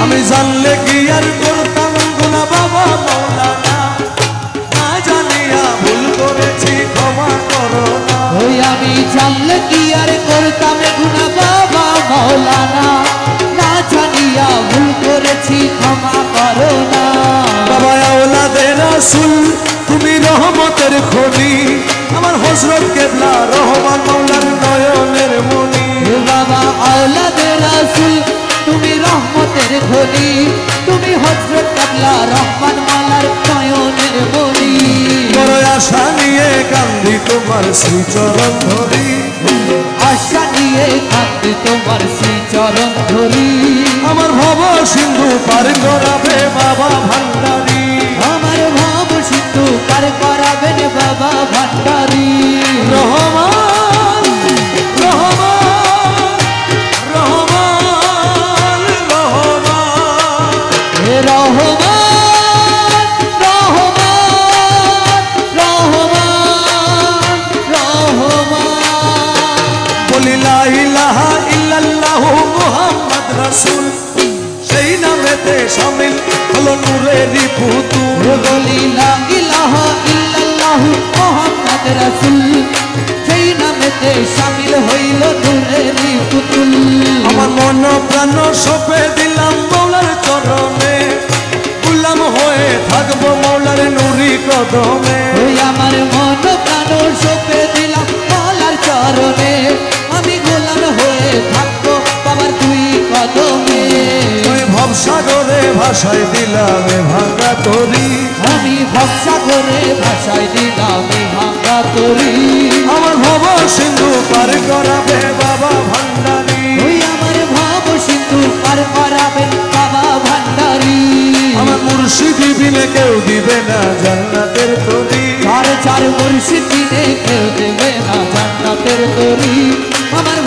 আমি জানলে কি আর করতাম গুনাহ বাবা মাওলানা, না জানিয়া ভুল করেছি ক্ষমা করো না। ওই আমি জানলে কি আর করতাম গুনাহ বাবা মাওলানা, না জানিয়া ভুল করেছি ক্ষমা করো না। বাবা আওলাদে রাসূল তুমি রহমতের খনি, আমার হযরত কেবলা রহমান মাওলার নয়নের মনি। বাবা আওলাদে রাসূল তুমি রহমতের খনি, তুমি হযরত কেবলা রহমান মাওলার নয়নের মনি। বড় আশা নিয়ে কান্দি তোমার শ্রীচরণ ধরি, আশা নিয়ে কান্দি তোমার শ্রীচরণ ধরি। আমার ভব সিন্ধু পার করাবে বাবা ভান্ডারী, আমার ভব সিন্ধু পার করাবেন বাবা ভান্ডারী। রহমান রহমান রহমান রহমান হে রহমান রহমান রহমান রহমান। বলি লা ইলাহা ইল্লাল্লাহু মুহাম্মদ রাসূল, সেই নামেতে শামিল হলো নূরেরই পুতুল। বলি লা ইলাহা ইল্লাল্লাহু মুহাম্মদ রাসূল, সেই নামেতে শামিল হইল নূরেরই পুতুল। আমার মন প্রাণ সঁপে দিলাম মাওলার চরণে, গোলাম হয়ে থাকবো মাওলার নূরি কদমে। ওই আমার মন প্রাণ সঁপে দিলাম মাওলার চরণে, আমি গোলাম হয়ে থাকবো বাবার দুই কদমে। ওই ভবসাগরে ভাসায় দিলাম এ ভাঙা তরি, আমি ভবসাগরে ভাসায় দিলাম এই ভাঙা তরি। আমার ভব সিন্ধু পার করাবে বাবা ভান্ডারী, ওই আমার ভব সিন্ধু পার করাবেন বাবা ভান্ডারী। আমার মুর্শিদি বিনে কেউ দিবে না জান্নাতের তরি। চার চার মুর্শিদ দিনে কেউ দেবে না জান্নাতের তরি। আমার